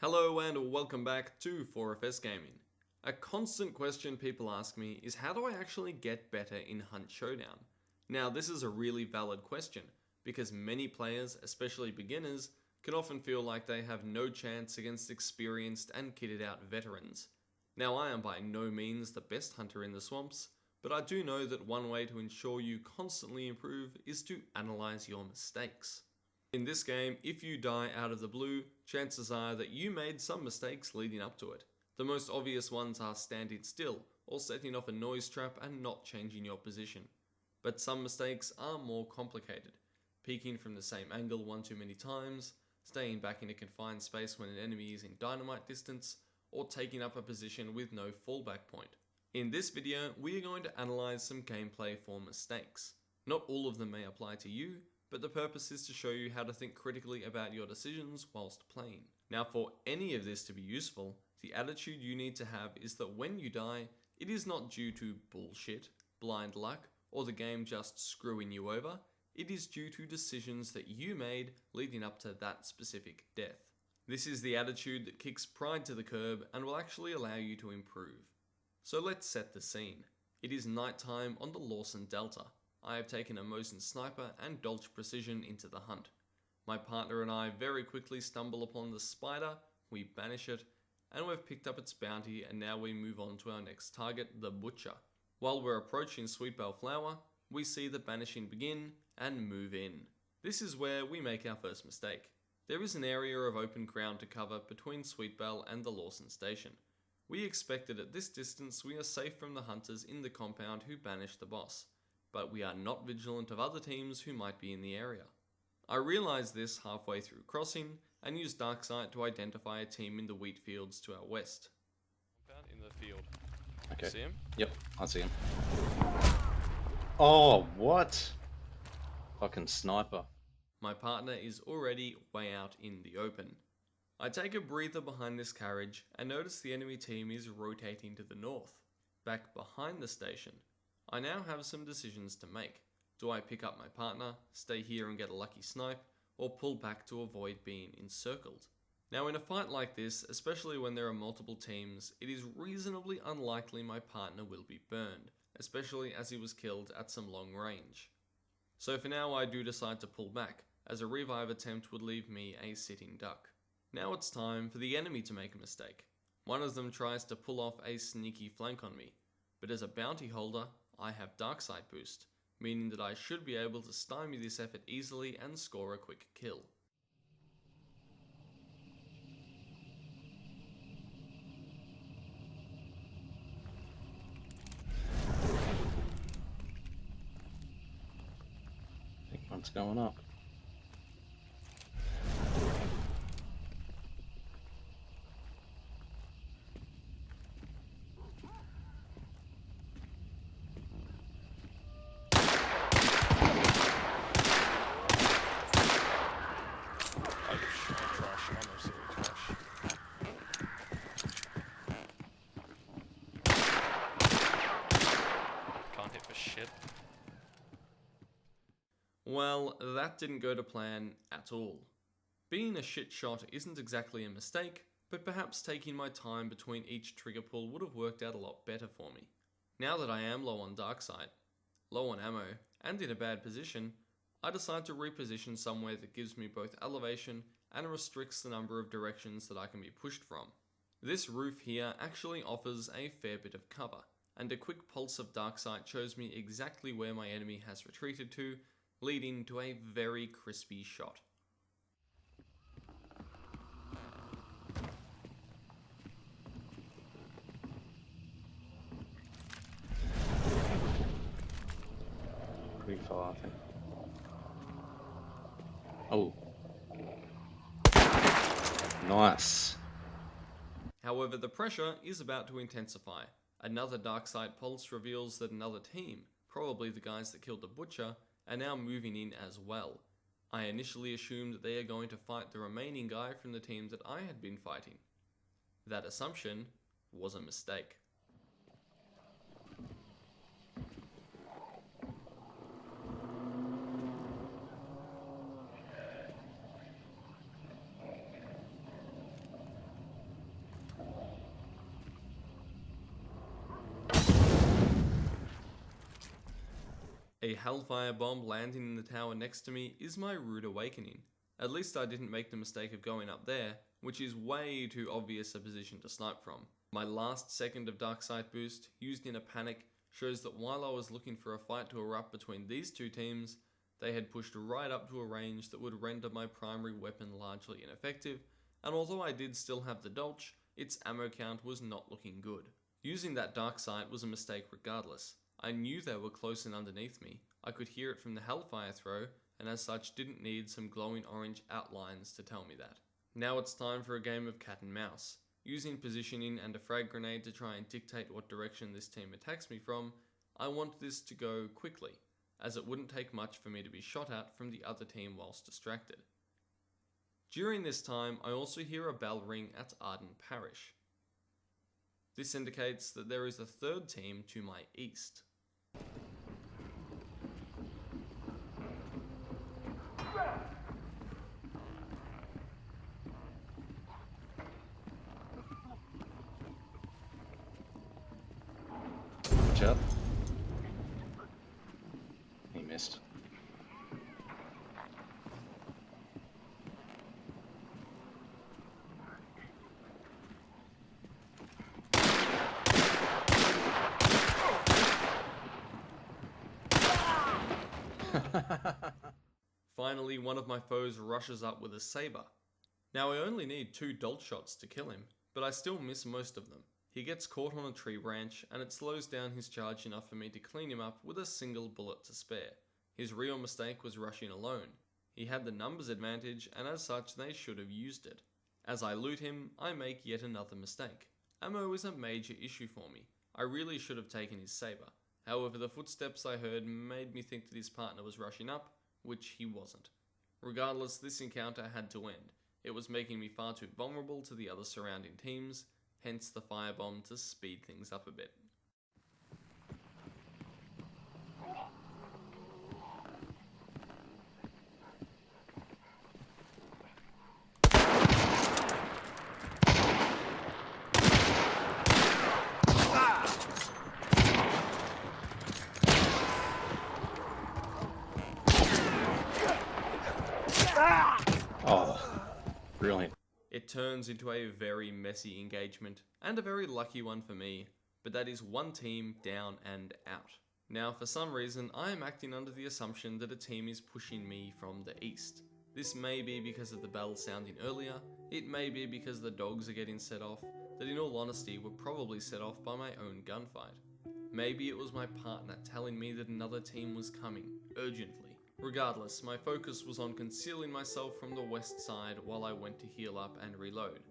Hello and welcome back to 4FS Gaming. A constant question people ask me is how do I actually get better in Hunt Showdown? Now this is a really valid question because many players, especially beginners, can often feel like they have no chance against experienced and kitted out veterans. Now I am by no means the best hunter in the swamps, but I do know that one way to ensure you constantly improve is to analyze your mistakes. In this game, if you die out of the blue, chances are that you made some mistakes leading up to it. The most obvious ones are standing still, or setting off a noise trap and not changing your position. But some mistakes are more complicated. Peeking from the same angle one too many times, staying back in a confined space when an enemy is in dynamite distance, or taking up a position with no fallback point. In this video, we are going to analyze some gameplay for mistakes. Not all of them may apply to you, but the purpose is to show you how to think critically about your decisions whilst playing. Now for any of this to be useful, the attitude you need to have is that when you die, it is not due to bullshit, blind luck, or the game just screwing you over. It is due to decisions that you made leading up to that specific death. This is the attitude that kicks pride to the curb and will actually allow you to improve. So let's set the scene. It is nighttime on the Lawson Delta. I have taken a Mosin sniper and Dolch precision into the hunt. My partner and I very quickly stumble upon the spider, we banish it, and we've picked up its bounty and now we move on to our next target, the butcher. While we're approaching Sweet Bell Flower, we see the banishing begin and move in. This is where we make our first mistake. There is an area of open ground to cover between Sweet Bell and the Lawson station. We expect that at this distance we are safe from the hunters in the compound who banished the boss, but we are not vigilant of other teams who might be in the area. I realised this halfway through crossing and used Darksight to identify a team in the wheat fields to our west. In the field. Okay. You see him? Yep, I see him. Oh, what? Fucking sniper. My partner is already way out in the open. I take a breather behind this carriage and notice the enemy team is rotating to the north, back behind the station. I now have some decisions to make. Do I pick up my partner, stay here and get a lucky snipe, or pull back to avoid being encircled? Now in a fight like this, especially when there are multiple teams, it is reasonably unlikely my partner will be burned, especially as he was killed at some long range. So for now I do decide to pull back, as a revive attempt would leave me a sitting duck. Now it's time for the enemy to make a mistake. One of them tries to pull off a sneaky flank on me, but as a bounty holder, I have Darksight boost, meaning that I should be able to stymie this effort easily and score a quick kill. I think one's going up. Well, that didn't go to plan at all. Being a shit shot isn't exactly a mistake, but perhaps taking my time between each trigger pull would have worked out a lot better for me. Now that I am low on Darksight, low on ammo, and in a bad position, I decide to reposition somewhere that gives me both elevation and restricts the number of directions that I can be pushed from. This roof here actually offers a fair bit of cover, and a quick pulse of Darksight shows me exactly where my enemy has retreated to, leading to a very crispy shot. Pretty far, I think. Oh. Nice. However, the pressure is about to intensify. Another Darksight pulse reveals that another team, probably the guys that killed the butcher, are now moving in as well. I initially assumed that they are going to fight the remaining guy from the team that I had been fighting. That assumption was a mistake. A Hellfire bomb landing in the tower next to me is my rude awakening. At least I didn't make the mistake of going up there, which is way too obvious a position to snipe from. My last second of Dark Sight boost, used in a panic, shows that while I was looking for a fight to erupt between these two teams, they had pushed right up to a range that would render my primary weapon largely ineffective, and although I did still have the Dolch, its ammo count was not looking good. Using that Dark Sight was a mistake regardless. I knew they were close and underneath me, I could hear it from the Hellfire throw, and as such didn't need some glowing orange outlines to tell me that. Now it's time for a game of cat and mouse. Using positioning and a frag grenade to try and dictate what direction this team attacks me from, I want this to go quickly, as it wouldn't take much for me to be shot at from the other team whilst distracted. During this time, I also hear a bell ring at Arden Parish. This indicates that there is a third team to my east. Watch out. He missed. Finally, one of my foes rushes up with a saber. Now I only need 2 Dolch shots to kill him, but I still miss most of them. He gets caught on a tree branch, and it slows down his charge enough for me to clean him up with a single bullet to spare. His real mistake was rushing alone. He had the numbers advantage, and as such they should have used it. As I loot him, I make yet another mistake. Ammo is a major issue for me. I really should have taken his saber. However, the footsteps I heard made me think that his partner was rushing up, which he wasn't. Regardless, this encounter had to end. It was making me far too vulnerable to the other surrounding teams, hence the firebomb to speed things up a bit. Oh, brilliant. It turns into a very messy engagement, and a very lucky one for me, but that is one team down and out. Now, for some reason, I am acting under the assumption that a team is pushing me from the east. This may be because of the bell sounding earlier, it may be because the dogs are getting set off, that in all honesty were probably set off by my own gunfight. Maybe it was my partner telling me that another team was coming, urgently. Regardless, my focus was on concealing myself from the west side while I went to heal up and reload.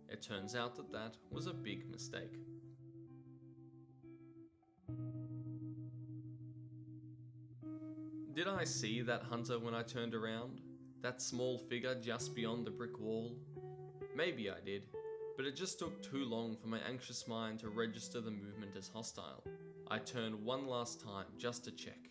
It turns out that that was a big mistake. Did I see that hunter when I turned around? That small figure just beyond the brick wall? Maybe I did, but it just took too long for my anxious mind to register the movement as hostile. I turned one last time just to check.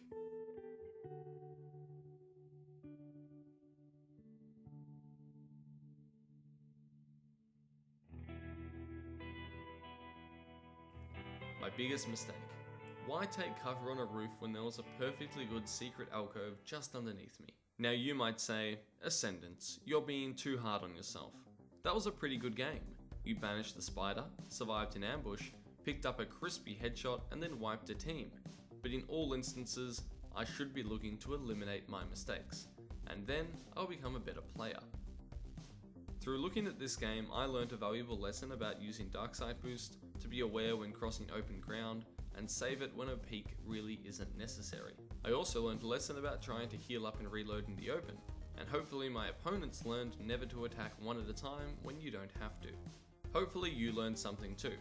My biggest mistake. Why take cover on a roof when there was a perfectly good secret alcove just underneath me? Now you might say, Ascendance, you're being too hard on yourself. That was a pretty good game. You banished the spider, survived an ambush, picked up a crispy headshot, and then wiped a team. But in all instances, I should be looking to eliminate my mistakes, and then I'll become a better player. Through looking at this game, I learned a valuable lesson about using Dark Sight Boost, to be aware when crossing open ground, and save it when a peek really isn't necessary. I also learned a lesson about trying to heal up and reload in the open, and hopefully my opponents learned never to attack one at a time when you don't have to. Hopefully you learned something too.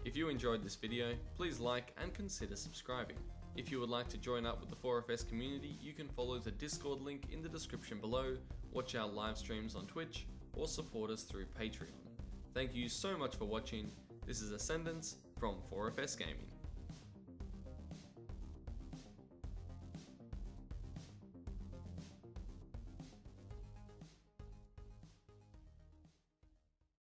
If you enjoyed this video, please like and consider subscribing. If you would like to join up with the 4FS community, you can follow the Discord link in the description below, watch our live streams on Twitch, or support us through Patreon. Thank you so much for watching. This is Ascendance from 4FS Gaming.